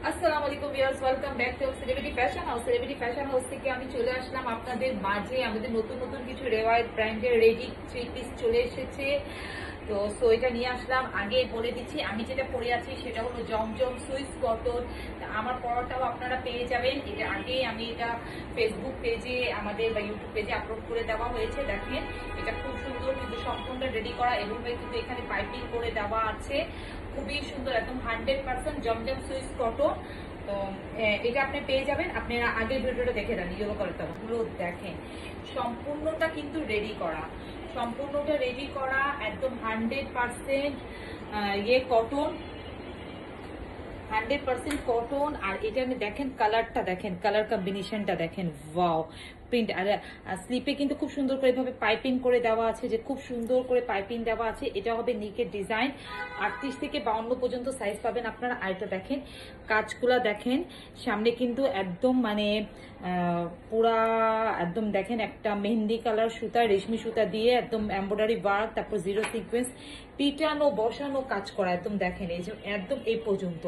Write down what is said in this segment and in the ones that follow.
আসসালামু আলাইকুম viewers, welcome back to celebrity fashion house. Celebrity fashion house থেকে আমি চলে আসলাম আপনাদের মাঝে। আমাদের নতুন নতুন কিছু রেওয়ায়ত ব্র্যান্ডের রেডি থ্রি পিস চলে এসেছে। তো এটা নিয়ে আসলাম। আগে বলে দিচ্ছি, আমি যেটা পরে আছি সেটা হলো জমজম সুইস কটন। আমার পরাটাও আপনারা পেয়ে যাবেন। এটা আগে আমি এটা ফেসবুক পেজে আমাদের বা ইউটিউব পেজে আপলোড করে দেওয়া হয়েছে। দেখেন এটা খুব সুন্দর, কিন্তু সম্পূর্ণ রেডি করা এবং কিন্তু এখানে পাইপিং করে দেওয়া আছে। খুবই সুন্দর, একদম 100% জমজম সুইস কটন। তো এটা আপনি পেয়ে যাবেন। আপনারা আগের ভিডিওটা দেখে দেন, ইয়েলো কালারগুলো দেখেন। সম্পূর্ণটা কিন্তু রেডি করা, সম্পূর্ণটা রেডি করা, একদম 100% ইয়ে কটন, 100% কটন। আর এটা দেখেন কালারটা, দেখেন কালার কম্বিনেশনটা দেখেন, ওয়াও প্রিন্ট। আর স্লিপে কিন্তু খুব সুন্দর করে এভাবে পাইপিং করে দেওয়া আছে, যে খুব সুন্দর করে পাইপিং দেওয়া আছে। এটা হবে নিকের ডিজাইন, 38 থেকে 52 পর্যন্ত সাইজ পাবেন আপনারা। আর এটা দেখেন কাজগুলা দেখেন, সামনে কিন্তু একদম মানে পুরা একদম দেখেন একটা মেহেন্দি কালার সুতা, রেশমি সুতা দিয়ে একদম এমব্রয়ডারি ওয়ার্ক, তারপর জিরো সিকোয়েন্স, পিটানো বসানো কাজ করা। একদম দেখেন এই যে একদম এই পর্যন্ত,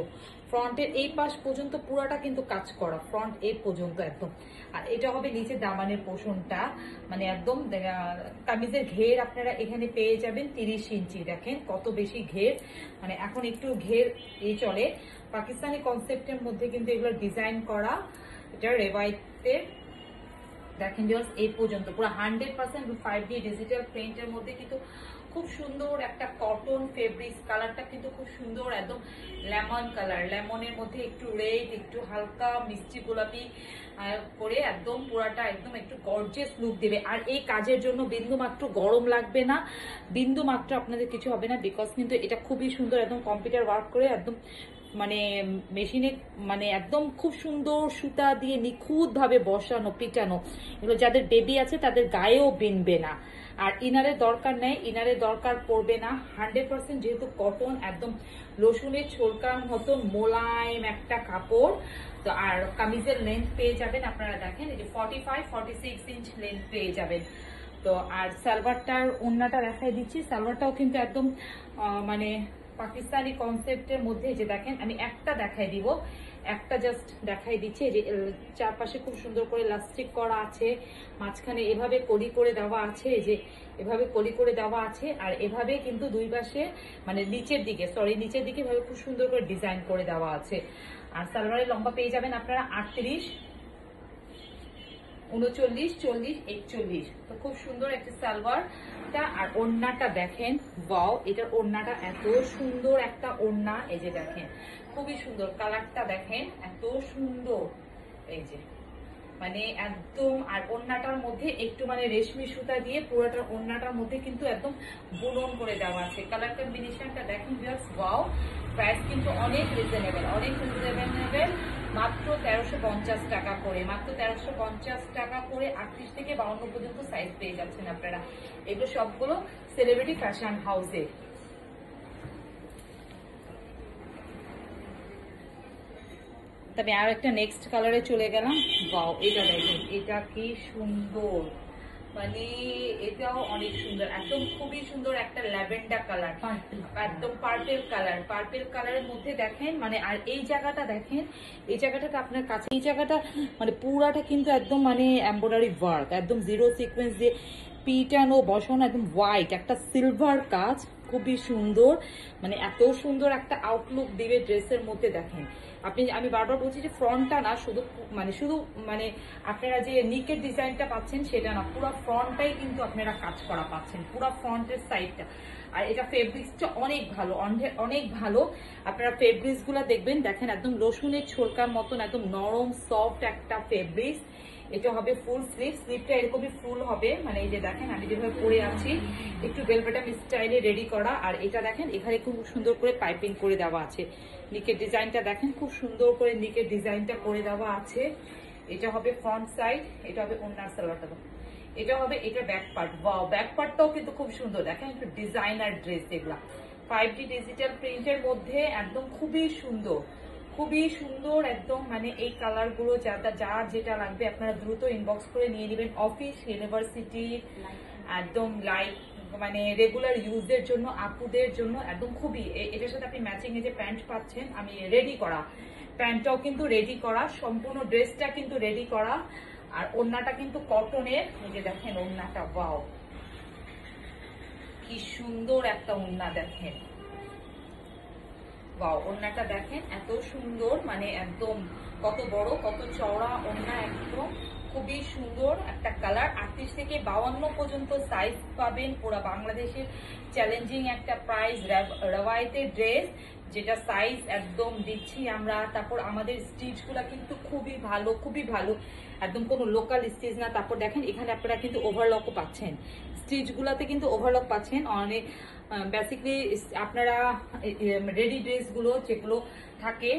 ফ্রন্টের এই পাশ পর্যন্ত পুরাটা কিন্তু কাজ করা, ফ্রন্ট এই পর্যন্ত একদম। আর এটা হবে নিচে দামানের পোর্শনটা, মানে একদম কামিজের ঘের আপনারা এখানে পেয়ে যাবেন 30 ইঞ্চি। দেখেন কত বেশি ঘের, মানে এখন একটু ঘের এই চলে। পাকিস্তানি কনসেপ্টের মধ্যে কিন্তু এগুলো ডিজাইন করা। এটা রেওয়াইতের দেখেন ভিউয়ার্স এই পর্যন্ত পুরো 100% 5D ডিজিটাল প্রিন্টের মধ্যে কিন্তু খুব সুন্দর একটা কটন ফেব্রিক্স। কালারটা কিন্তু খুব সুন্দর, একদম লেমন কালার, লেমনের মধ্যে একটু রেড, একটু হালকা মিষ্টি গোলাপি করে একদম পুরাটা একদম একটু গর্জিয়াস লুক দেবে। আর এই কাজের জন্য বিন্দু মাত্র গরম লাগবে না, বিন্দু মাত্র আপনাদের কিছু হবে না, বিকজ কিন্তু এটা খুবই সুন্দর, একদম কম্পিউটার ওয়ার্ক করে একদম মানে মেশিনে, মানে একদম খুব সুন্দর সুতা দিয়ে নিখুঁত ভাবে বসানো পিটানো। এগুলো যাদের বেবি আছে তাদের গায়েও বিনবে না। আর ইনারের দরকার নেই, ইনারের দরকার পড়বে না। 100% যেহেতু কটন, একদম রসুনের ছোলকার মতন মোলায়েম একটা কাপড়। তো আর কামিজের লেন্থ পেয়ে যাবেন আপনারা দেখেন এই যে 45-46 ইঞ্চ লেন্থ পেয়ে যাবেন। তো আর সালোয়ারটার ওড়নাটা দেখাই দিচ্ছি। সালোয়ারটাও কিন্তু একদম মানে পাকিস্তানি কনসেপ্টের মধ্যে, যে দেখেন আমি একটা দেখাই দিব, একটা জাস্ট দেখাই দিচ্ছি। যে চারপাশে খুব সুন্দর করে লাস্টিক করা আছে, মাঝখানে এভাবে কলি করে দেওয়া আছে, যে এভাবে কলি করে দেওয়া আছে। আর এভাবে কিন্তু দুই পাশে মানে নিচের দিকে, নিচের দিকে এভাবে খুব সুন্দর করে ডিজাইন করে দেওয়া আছে। আর সালোয়ারের লম্বা পেয়ে যাবেন আপনারা 38, 39, 40, 41। তো খুব সুন্দর একটা সালোয়ারটা। আর ওড়নাটা দেখেন, ওয়াও এটার ওড়নাটা এত সুন্দর একটা ওড়না। এই যে দেখেন খুবই সুন্দর কালারটা, দেখেন এত সুন্দর, এই যে মানে একদম। আর ওড়নাটার মধ্যে একটু মানে রেশমি সুতা দিয়ে পুরোটার ওড়নাটার মধ্যে কিন্তু একদম বুনন করে দেওয়া আছে। কালার কম্বিনেশনটা দেখেন ভিউয়ার্স, ওয়াও। প্রাইস কিন্তু অনেক রিজনেবল, অনেক রিজনেবল, মাত্র 1350 টাকা করে, মাত্র 1350 টাকা করে। 38 থেকে 52 পর্যন্ত সাইজ পেয়ে যাচ্ছেন আপনারা। এগুলো সবগুলো সেলিব্রিটি ফ্যাশন হাউসে। তবে আর একটা নেক্সট কালারে চলে গেলাম, ওয়াও এটা দেখেন, এটা কি সুন্দর, মানে এটাও অনেক সুন্দর, একদম খুবই সুন্দর একটা ল্যাভেন্ডার কালার, একদম পার্পেল কালার, পার্পেল কালারের মধ্যে দেখেন মানে। আর এই জায়গাটা দেখেন, এই জায়গাটাতে আপনার কাছে, এই জায়গাটা মানে পুরাটা কিন্তু একদম মানে এমব্রয়ডারি ওয়ার্ক, একদম জিরো সিকোয়েন্স দিয়ে পিটানো বসানো, একদম হোয়াইট একটা সিলভার কাজ, খুবই সুন্দর, মানে এত সুন্দর একটা আউটলুক দিবে ড্রেসের মধ্যে। দেখেন আপনি, আমি বারবার বলছি যে ফ্রন্টটা না শুধু মানে আপনারা যে নিকের ডিজাইনটা পাচ্ছেন সেটা না, পুরো ফ্রন্টটাই কিন্তু আপনারা কাজ করা পাচ্ছেন, পুরো ফ্রন্টের সাইডটা। আর এটা ফেব্রিক্সটা অনেক ভালো, অনেক ভালো। আপনারা ফেব্রিক্স গুলা দেখবেন, দেখেন একদম রসুনের ছোলকার মতন একদম নরম সফট একটা ফেব্রিক্স। এটা হবে ফুল স্লিভ, স্লিভটা এরকমই ফুল হবে, মানে এই যে দেখেন আমি যেভাবে পরে আছি একটু বেলবেটাম স্টাইলে রেডি করা। আর এটা দেখেন এখানে খুব সুন্দর করে পাইপিং করে দেওয়া আছে। নিকের ডিজাইনটা দেখেন, খুব সুন্দর করে নিকের ডিজাইনটা করে দেওয়া আছে। এটা হবে ফ্রন্ট সাইড, এটা হবে ওড়নার সালোয়ারটা, এটা হবে এটা ব্যাক পার্ট। ওয়াও, ব্যাক পার্টটাও কিন্তু খুব সুন্দর, দেখেন একটু ডিজাইনার ড্রেস এগুলা 5D ডিজিটাল প্রিন্টের মধ্যে, একদম খুবই সুন্দর, খুবই সুন্দর একদম। মানে এই কালার গুলো যার যেটা লাগবে আপনারা দ্রুত ইনবক্স করে নিয়ে নেবেন। অফিস, ইউনিভার্সিটি, একদম লাইট মানে রেগুলার ইউজের জন্য, আপুদের জন্য একদম খুবই। এটার সাথে আপনি ম্যাচিং এ যে প্যান্ট পাচ্ছেন, আমি রেডি করা প্যান্টটাও কিন্তু রেডি করা, সম্পূর্ণ ড্রেসটা কিন্তু রেডি করা। আর ওড়নাটা কিন্তু কটনের, এই যে দেখেন ওড়নাটা, ওয়াও কি সুন্দর একটা ওড়না দেখেন, ওয়াও ওড়নাটা দেখেন এত সুন্দর, মানে একদম কত বড় কত চওড়া ওড়না, একদম খুবই সুন্দর একটা কালার। 38 থেকে 52 পর্যন্ত সাইজ পাবেন, পুরো বাংলাদেশের চ্যালেঞ্জিং একটা প্রাইস, রেওয়ায়তের ড্রেস, যেটা সাইজ একদম দিচ্ছি আমরা। তারপর আমাদের স্টিচগুলো কিন্তু খুবই ভালো, খুবই ভালো, একদম কোনো লোকাল স্টিচ না। তারপর দেখেন এখানে আপনারা কিন্তু ওভারলকও পাচ্ছেন, স্টিচগুলোতে কিন্তু ওভারলক পাচ্ছেন। অনেক বেসিক্যালি আপনারা রেডি ড্রেসগুলো যেগুলো থাকে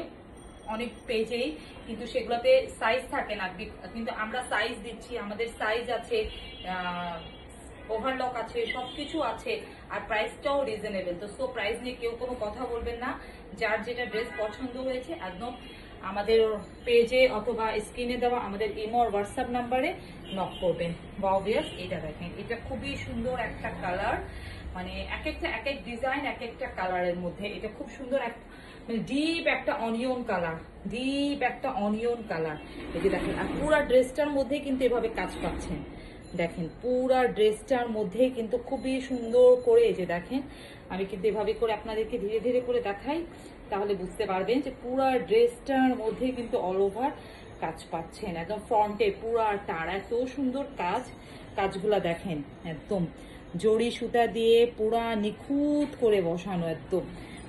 অনেক পেজেই, কিন্তু সেগুলোতে সাইজ থাকে না, কিন্তু আমরা সাইজ দিচ্ছি, আমাদের সাইজ আছে, ওভারলক আছে, সবকিছু আছে, আর প্রাইসটাও রিজনেবল। তো সো প্রাইস নিয়ে কেউ কোনো কথা বলবেন না, যার যেটা ড্রেস পছন্দ হয়েছে একদম আমাদের পেজে অথবা স্ক্রিনে দেওয়া আমাদের ইমো আর হোয়াটসঅ্যাপ নাম্বারে নক করবেন। ওয়াও, এটা দেখেন, এটা খুবই সুন্দর একটা কালার, মানে এক এক ডিজাইন, এক একটা কালারের মধ্যে এটা খুব সুন্দর, ডিপ একটা অনিয়ন কালার, ডিপ একটা অনিয়ন কালার। এই যে দেখেন, আর পুরা ড্রেসটার মধ্যে কিন্তু এভাবে কাজ পাচ্ছেন, দেখেন পুরা ড্রেসটার মধ্যে কিন্তু খুবই সুন্দর করে, এই যে দেখেন আমি কিন্তু এভাবে করে আপনাদেরকে ধীরে ধীরে করে দেখাই, তাহলে বুঝতে পারবেন যে পুরা ড্রেসটার মধ্যে কিন্তু অল ওভার কাজ পাচ্ছেন, একদম ফ্রন্টে পুরাটার এত সুন্দর কাজ, কাজগুলা দেখেন একদম জড়ি সুতা দিয়ে পুরা নিখুঁত করে বসানো, একদম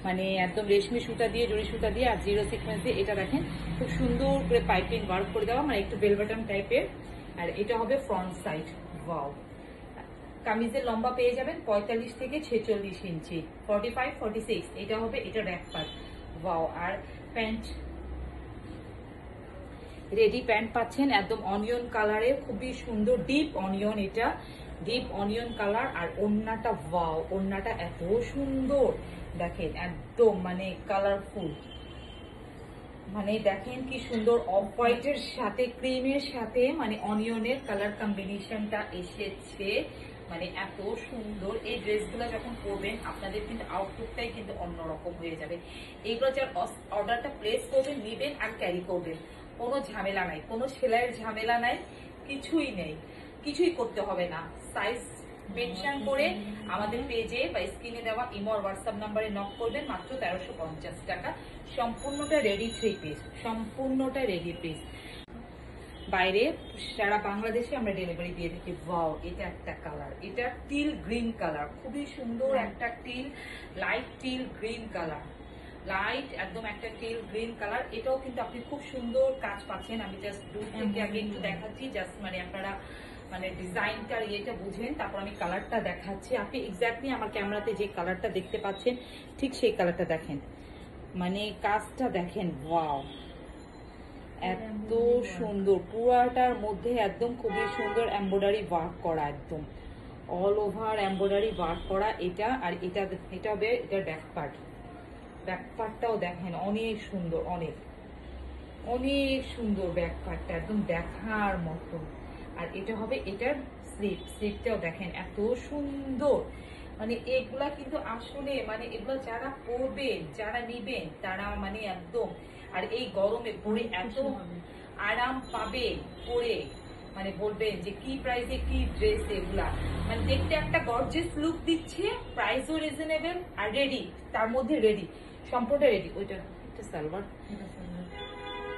মানে একদম রেশমি সুতা দিয়ে, জড়ি সুতা দিয়ে আর জিরো সিকোয়েন্স দিয়ে, এটা দেখেন খুব সুন্দর করে পাইপিং ওয়ার্ক করে দেওয়া, মানে একটু বেলবাটন টাইপের। আর এটা হবে ফ্রন্ট সাইড, ওয়াও। কামিজের লম্বা পেয়ে যাবেন 45 থেকে 46 ইঞ্চি, 45, 46, এটা হবে, এটা ব্যাক পার্ট, ওয়াও। আর প্যান্ট, রেডি প্যান্ট পাচ্ছেন একদম অনিয়ন কালারের, খুবই সুন্দর ডিপ অনিয়ন, এটা ডিপ অনিয়ন কালার। আর ওড়নাটা, ওয়াও ওড়নাটা এত সুন্দর দেখেন, একদম মানে কালারফুল, মানে দেখেন কি সুন্দর অফ হোয়াইটের সাথে ক্রিমের সাথে মানে অনিয়নের কালার কম্বিনেশনটা এসেছে, মানে এত সুন্দর। এই ড্রেসগুলো যখন পরবেন আপনাদের কিন্তু আউটলুকটাই কিন্তু অন্যরকম হয়ে যাবে। এইগুলো যার অর্ডারটা প্লেস করবেন, নিবেন আর ক্যারি করবেন, কোনো ঝামেলা নাই, কোনো সেলাইয়ের ঝামেলা নাই, কিছুই নেই, কিছুই করতে হবে না। সাইজ মেনশন করে আমাদের পেজে বা স্ক্রিনে দেওয়া ইমো আর হোয়াটসঅ্যাপ নাম্বারে নক করবেন, মাত্র 1350 টাকা, সম্পূর্ণটা রেডি 3 পিস, সম্পূর্ণটা রেডি পিস। বাইরে সারা বাংলাদেশে আমরা ডেলিভারি দিয়ে থাকি। ওয়াও, এটা একটা কালার, এটা টিল গ্রিন কালার, খুবই সুন্দর একটা till, light till green colour, light একদম একটা টিল গ্রিন কালার। এটাও কিন্তু আপনি খুব সুন্দর কাজ পাচ্ছেন, আমি জাস্ট দূর থেকে আগে একটু দেখাচ্ছি, জাস্ট মানে আপনারা মানে ডিজাইনটার ইয়েটা বুঝেন, তারপর আমি কালারটা দেখাচ্ছি। আপনি এক্স্যাক্টলি আমার ক্যামেরাতে যে কালারটা দেখতে পাচ্ছেন ঠিক সেই কালারটা দেখেন, মানে কাজটা দেখেন, ওয়াও এত সুন্দর, পুরাটার মধ্যে একদম খুবই সুন্দর এমব্রয়ডারি ওয়ার্ক করা, একদম অল ওভার এমব্রয়ডারি ওয়ার্ক করা এটা। আর এটা হবে এটার ব্যাক পার্ট, ব্যাক পার্টটাও দেখেন অনেক সুন্দর, অনেক অনেক সুন্দর ব্যাক পার্টটা, একদম দেখার মতো। আর এটা হবে এটার স্লিপটাও দেখেন এত সুন্দর, মানে এগুলা কিন্তু আসলে মানে এগুলো যারা পরবেন, যারা নিবেন তারা মানে একদম, আর এই গরমে পরে এত আরাম পাবে পরে, মানে বলবেন যে কি প্রাইসে কি ড্রেস এগুলা, মানে দেখতে একটা গর্জিয়াস লুক দিচ্ছে, প্রাইসও রিজনেবল আর রেডি, তার মধ্যে রেডি, সম্পূর্ণ রেডি। ওইটা সালোয়ার,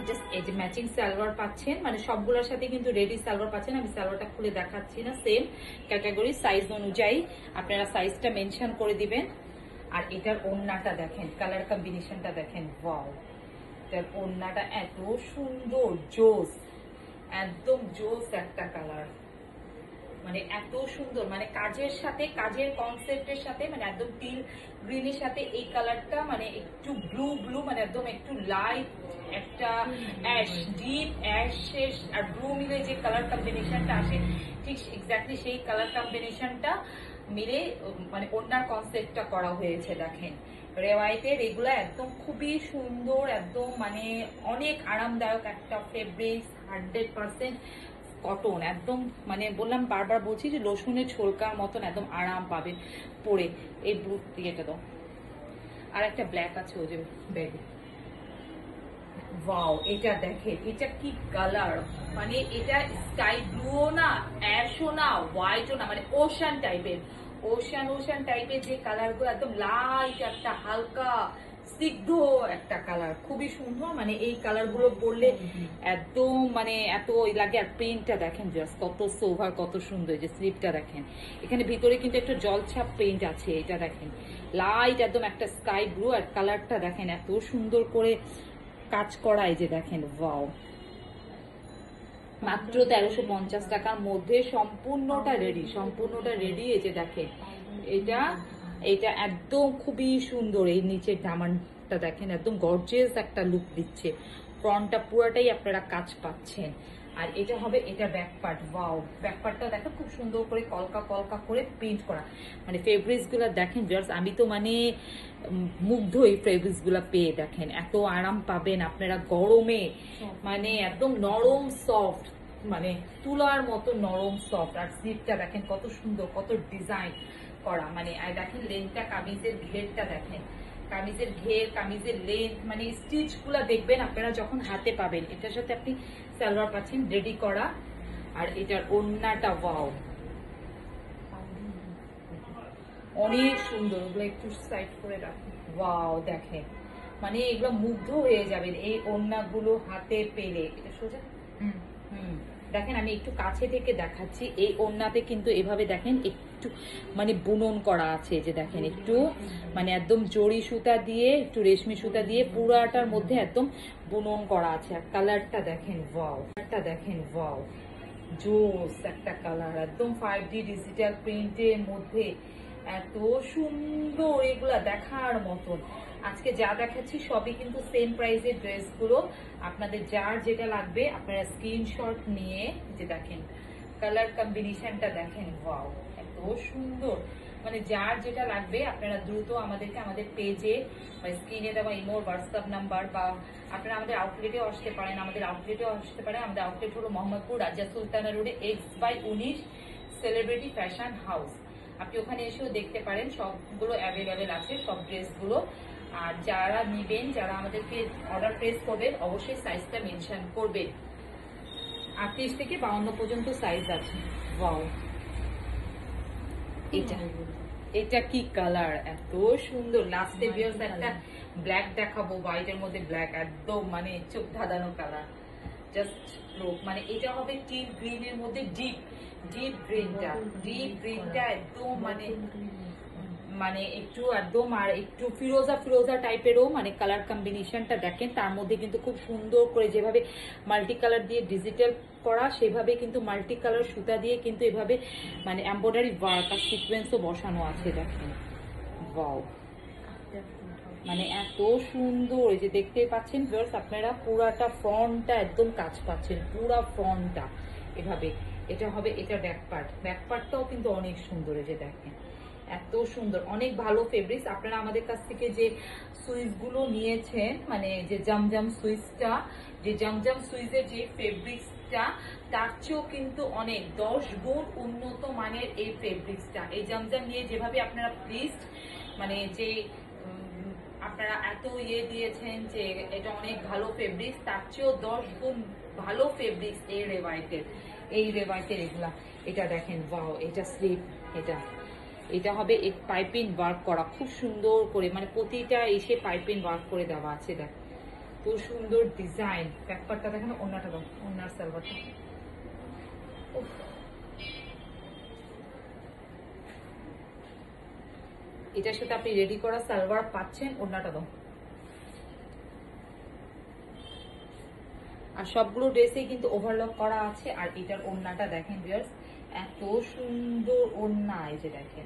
জাস্ট এই যে ম্যাচিং সালোয়ার পাচ্ছেন, মানে সবগুলোর সাথে কিন্তু রেডি সালোয়ার পাচ্ছেন। আমি সালোয়ারটা খুলে দেখাচ্ছি না, সেম ক্যাটাগরি সাইজ অনুযায়ী আপনারা সাইজটা মেনশন করে দিবেন। আর এটার ওড়নাটা দেখেন, কালার কম্বিনেশনটা দেখেন, ওয়াও এটার ওড়নাটা এত সুন্দর, জোস, একদম জোস একটা কালার, মানে এত সুন্দর, মানে কাজের সাথে, কাজের কনসেপ্টের সাথে, মানে একদম টিল গ্রিনের সাথে এই কালারটা, মানে একটু ব্লু ব্লু, মানে একদম একটু লাইট একটা অ্যাশ, ডিপ অ্যাশের আর ব্লু মিলে যে কালার কম্বিনেশনটা আসে, ঠিক এক্স্যাক্টলি সেই কালার কম্বিনেশনটা মিলে মানে ওড়নার কনসেপ্টটা করা হয়েছে। দেখেন রেওয়াইতের এগুলা একদম খুবই সুন্দর, একদম মানে অনেক আরামদায়ক একটা ফেব্রিক্স, 100% কটন, একদম মানে বললাম, বারবার বলছি যে রসুনের ছোলকার মতন একদম আরাম পাবেন পরে। এই ব্লু ইয়েটা দাও, আর একটা ব্ল্যাক আছে ওই যে ব্যাগে, ওয়াও, এটা দেখেন, এটা কি কালার, মানে এটা স্কাই ব্লুও না, অ্যাশও না, হোয়াইটও না, মানে ওশান টাইপের, ওশান টাইপের যে কালার গুলো, একদম লাইট একটা হালকা স্নিগ্ধ একটা কালার, খুবই সুন্দর। মানে এই কালার গুলো পরলে একদম মানে এত লাগে। আর প্রিন্টটা দেখেন জাস্ট কত সোভার, কত সুন্দর। যে স্লিপটা দেখেন, এখানে ভিতরে কিন্তু একটা জলছাপ প্রিন্ট আছে। এটা দেখেন লাইট একদম একটা স্কাই ব্লু, আর কালারটা দেখেন এত সুন্দর করে কাজ করা। এই যে দেখেন, ওয়াও, মাত্র 1350 টাকার মধ্যে সম্পূর্ণটা রেডি, সম্পূর্ণটা রেডি। এই যে দেখেন, এটা এটা একদম খুবই সুন্দর। এই নিচের দামানটা দেখেন, একদম গর্জিয়াস একটা লুক দিচ্ছে। ফ্রন্টটা পুরাটাই আপনারা কাজ পাচ্ছেন। আর এটা হবে এটা ব্যাক পার্ট। ওয়াও, ব্যাক পার্টটা দেখেন খুব সুন্দর করে কলকা কলকা করে প্রিন্ট করা। মানে ফেব্রিক্স গুলা দেখেন জাস্ট, আমি তো মানে মুগ্ধ এই ফেব্রিক্স গুলা পেয়ে। দেখেন এত আরাম পাবেন আপনারা গরমে, মানে একদম নরম সফট, মানে তুলার মতো নরম সফট। আর স্লিপটা দেখেন কত সুন্দর, কত ডিজাইন করা। মানে আর দেখেন লেন্থটা, কামিজের ঘেরটা দেখেন, কামিজের ঘের, কামিজের লেন্থ, মানে স্টিচ গুলা দেখবেন আপনারা যখন হাতে পাবেন। এটার সাথে আপনি সালোয়ার পাচ্ছেন রেডি করা। আর এটার ওড়নাটা ওয়াও, অনেক সুন্দর। ওগুলো একটু সাইড করে রাখুন। ওয়াও দেখেন, মানে এগুলো মুগ্ধ হয়ে যাবেন এই ওড়নাগুলো হাতে পেলে। এটা সোজা, দেখেন আমি একটু কাছে থেকে দেখাচ্ছি। এই ওড়নাতে কিন্তু এভাবে দেখেন একটু মানে বুনন করা আছে। যে দেখেন একটু মানে একদম জড়ি সুতা দিয়ে, একটু রেশমি সুতা দিয়ে পুরাটার মধ্যে একদম বুনন করা আছে। আর কালারটা দেখেন, ওয়াও, কালারটা দেখেন, ওয়াও, জোস একটা কালার, একদম 5D ডিজিটাল প্রিন্টের মধ্যে এত সুন্দর, এগুলা দেখার মতন। আজকে যা দেখাচ্ছি সবই কিন্তু সেম প্রাইসের ড্রেসগুলো। আপনাদের যার যেটা লাগবে আপনারা স্ক্রিনশট নিয়ে, যে দেখেন কালার কম্বিনেশনটা দেখেন, ওয়াও, এত সুন্দর। মানে যার যেটা লাগবে আপনারা দ্রুত আমাদেরকে আমাদের পেজে বা স্ক্রিনে দেওয়া ইমোর হোয়াটসঅ্যাপ নাম্বার, বা আপনারা আমাদের আউটলেটেও আসতে পারেন। আমাদের আউটলেট হলো মোহাম্মদপুর রাজা সুলতানা রোডে X/19 সেলিব্রিটি ফ্যাশন হাউস। আপনি ওখানে এসেও দেখতে পারেন, সবগুলো অ্যাভেলেবেল আছে সব ড্রেসগুলো। আর যারা নিবেন, যারা আমাদেরকে অর্ডার প্লেস করবেন, অবশ্যই সাইজটা মেনশন করবেন। 38 থেকে 52 পর্যন্ত সাইজ আছে। ওয়াও, এটা কি কালার, এত সুন্দর। লাস্টে ভিউয়ার্স একটা ব্ল্যাক দেখাবো, হোয়াইটের মধ্যে ব্ল্যাক, একদম মানে চোখ ধাঁধানো কালার, জাস্ট লুক। মানে এটা হবে টিপ গ্রিনের মধ্যে ডিপ গ্রিনটা একদম মানে মানে একটু একদম, আর একটু ফিরোজা টাইপেরও মানে কালার কম্বিনেশনটা দেখেন। তার মধ্যে কিন্তু খুব সুন্দর করে যেভাবে মাল্টি কালার দিয়ে ডিজিটাল করা, সেভাবে কিন্তু মাল্টি কালার সুতা দিয়ে কিন্তু এভাবে মানে এমব্রয়ডারি ওয়ার্ক আর সিকোয়েন্সও বসানো আছে। দেখেন, ওয়াও, মানে এত সুন্দর। এই যে দেখতে পাচ্ছেন ভিউয়ার্স, আপনারা পুরাটা ফ্রন্টটা একদম কাজ পাচ্ছেন, পুরা ফ্রন্টটা এভাবে। এটা হবে এটা ব্যাক পার্টটাও কিন্তু অনেক সুন্দর। এই যে দেখেন এত সুন্দর, অনেক ভালো ফেব্রিক্স। আপনারা আমাদের কাছ থেকে যে সুইচ গুলো নিয়েছেন, মানে যে জমজম সুইচের যে ফেব্রিক্সটা, তার চেয়েও কিন্তু অনেক 10 গুণ উন্নত মানের এই ফেব্রিক্সটা। এই জমজম নিয়ে যেভাবে আপনারা প্লিজ, মানে যে আপনারা এত দিয়েছেন যে এটা অনেক ভালো ফেব্রিক্স, তার চেয়েও 10 গুণ ভালো ফেব্রিক্স এই রেওয়াইটের এগুলা। এটা দেখেন, ওয়াও, এটা স্লিপ, এটা হবে পাইপিং ওয়ার্ক করা খুব সুন্দর করে, মানে প্রতিটা এসে পাইপিং ওয়ার্ক করে দেওয়া আছে। দেখ তো সুন্দর ডিজাইন। ব্যাকপার্টটা দেখেন, ওন্নাটা দাও, ওন্নার সালোয়ারটা, এটার সাথে আপনি রেডি করা সালোয়ার পাচ্ছেন। ওন্নাটা দাও। আর সবগুলো ড্রেসে কিন্তু ওভারলক করা আছে। আর এটার ওড়নাটা দেখেন ভিউয়ার্স, এত সুন্দর ওড়না। এই যে দেখেন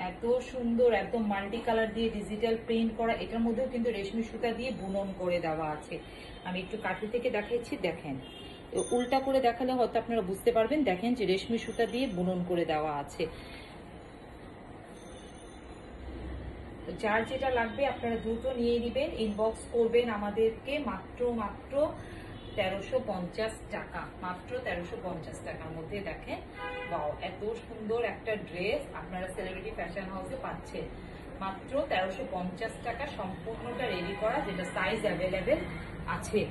এত সুন্দর, একদম মাল্টি কালার দিয়ে ডিজিটাল প্রিন্ট করা। এটার মধ্যেও কিন্তু রেশমি সুতা দিয়ে বুনন করে দেওয়া আছে। আমি একটু কাছে থেকে দেখাচ্ছি, দেখেন উল্টা করে দেখালে হয়তো আপনারা বুঝতে পারবেন। দেখেন যে রেশমি সুতা দিয়ে বুনন করে দেওয়া আছে। যার যেটা লাগবে আপনারা দ্রুত নিয়ে নেবেন, ইনবক্স করবেন আমাদেরকে। মাত্র 1350 টাকা, মাত্র 1350 টাকার মধ্যে দেখেন, বাও, এত সুন্দর একটা ড্রেস আপনারা সেলিব্রিটি ফ্যাশন হাউসে পাচ্ছেন মাত্র 1350 টাকা, সম্পূর্ণটা রেডি করা, যেটা সাইজ অ্যাভেলেবেল আছে।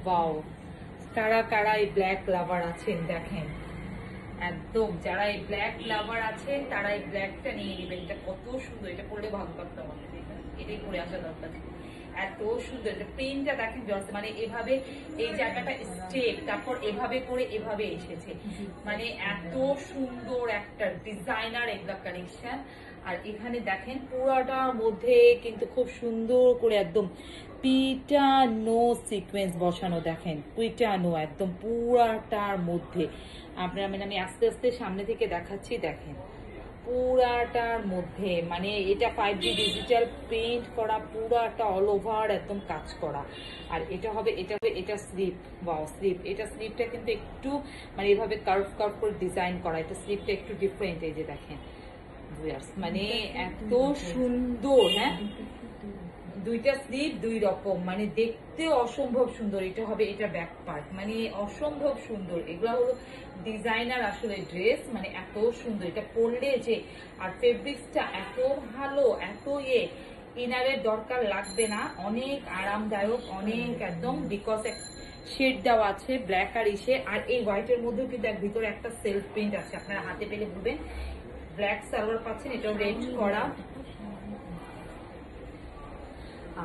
ওয়াও, কারা কারা এই ব্ল্যাক লাভার আছেন দেখেন, একদম যারা এই ব্ল্যাক লাভার আছেন তারা এই ব্ল্যাকটা নিয়ে নেবেন। এটা কত সুন্দর, এটা পরলে ভালো লাগতো আমাদের, এটাই পরে আসা দরকার। এত সুন্দর এটা প্রিন্টটা দেখেন, মানে এভাবে এই জায়গাটা স্টেপ, তারপর এভাবে করে এভাবে এসেছে, মানে এত সুন্দর একটা ডিজাইনার এগুলা কালেকশন। আর এখানে দেখেন পুরাটার মধ্যে কিন্তু খুব সুন্দর করে একদম পিটানো সিকোয়েন্স বসানো, দেখেন পিটানো একদম পুরাটার মধ্যে। আপনারা মানে আমি আস্তে আস্তে সামনে থেকে দেখাচ্ছি, দেখেন পুরাটার মধ্যে, মানে এটা 5D ডিজিটাল প্রিন্ট করা, পুরাটা অল ওভার একদম কাজ করা। আর এটা হবে এটা স্লিপ, ওয়াও স্লিপ, এটা স্লিপটা কিন্তু একটু মানে এভাবে কার্ভ কার্ভ করে ডিজাইন করা, এটা স্লিপটা একটু ডিফারেন্ট, এই যে দেখেন মানে এত সুন্দর। হ্যাঁ, দুইটা স্লিপ দুই রকম, মানে দেখতে অসম্ভব সুন্দর। এটা হবে এটা ব্যাক পার্ট, মানে অসম্ভব সুন্দর। এগুলা হলো ডিজাইনার আসলে ড্রেস, মানে এত সুন্দর এটা পরলে যে, আর ফেব্রিক্সটা এত ভালো, এত ইনারের দরকার লাগবে না, অনেক আরামদায়ক, অনেক একদম, বিকজ শেড দেওয়া আছে ব্ল্যাক আর ইসে। আর এই হোয়াইটের মধ্যেও কিন্তু এক ভিতরে একটা সেলফ প্রিন্ট আছে, আপনারা হাতে পেলে বুঝবেন। ব্ল্যাক সালোয়ার পাচ্ছেন, এটাও রেড করা,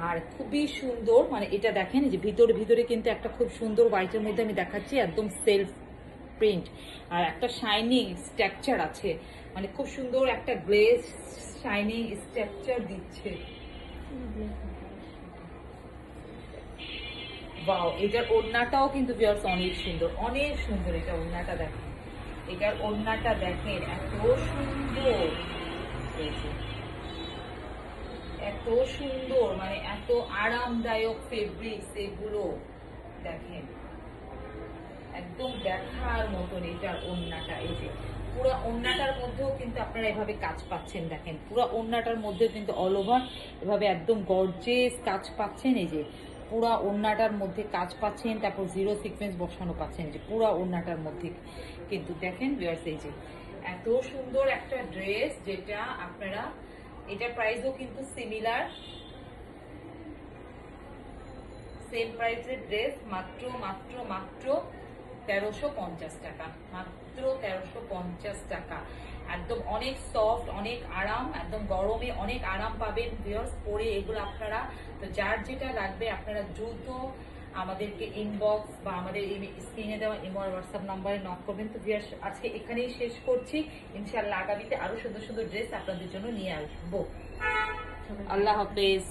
আর খুবই সুন্দর। মানে এটা দেখেন যে ভিতরে ভিতরে কিন্তু একটা খুব সুন্দর হোয়াইটের মধ্যে আমি দেখাচ্ছি, একদম সেলফ প্রিন্ট, আর একটা শাইনিং স্ট্রাকচার আছে, মানে খুব সুন্দর একটা গ্লেজ শাইনিং স্ট্রাকচার দিচ্ছে। ওয়াও, এটার ওড়নাটাও কিন্তু ভিউয়ার্স অনেক সুন্দর, অনেক সুন্দর। এটা ওড়নাটা দেখেন, এটার ওড়নাটা দেখেন এত সুন্দর, এত সুন্দর, মানে এত আরামদায়ক ফেব্রিক্স এগুলো দেখেন, একদম দেখার মতন। এটার ওড়নাটা, এই যে পুরো ওড়নাটার মধ্যেও কিন্তু আপনারা এভাবে কাজ পাচ্ছেন, দেখেন পুরো ওড়নাটার মধ্যে কিন্তু অল ওভার এভাবে একদম গর্জিয়াস কাজ পাচ্ছেন, এই যে পুরা ওড়নাটার মধ্যে কাজ পাচ্ছেন, তারপর জিরো সিকোয়েন্স বসানো পাচ্ছেন, যে পুরা ওড়নাটার মধ্যে কিন্তু দেখেন ভিউয়ার্স, এই যে এত সুন্দর একটা ড্রেস, যেটা আপনারা, এটার প্রাইসও কিন্তু সিমিলার, সেম প্রাইসের ড্রেস, মাত্র মাত্র মাত্র 1350 টাকা, মাত্র 1350 টাকা। একদম অনেক সফট, অনেক আরাম, একদম গরমে অনেক আরাম পাবেন ভিউয়ার্স পরে এগুলো আপনারা। তো যার যেটা লাগবে আপনারা দ্রুত আমাদেরকে ইনবক্স বা আমাদের স্ক্রিনে দেওয়া ইমো আর হোয়াটসঅ্যাপ নাম্বারে নক করবেন। তো ভিউয়ার্স আজকে এখানেই শেষ করছি, ইনশাআল্লাহ আগামীতে আরো সুন্দর সুন্দর ড্রেস আপনাদের জন্য নিয়ে আসবো। আল্লাহ হাফেজ।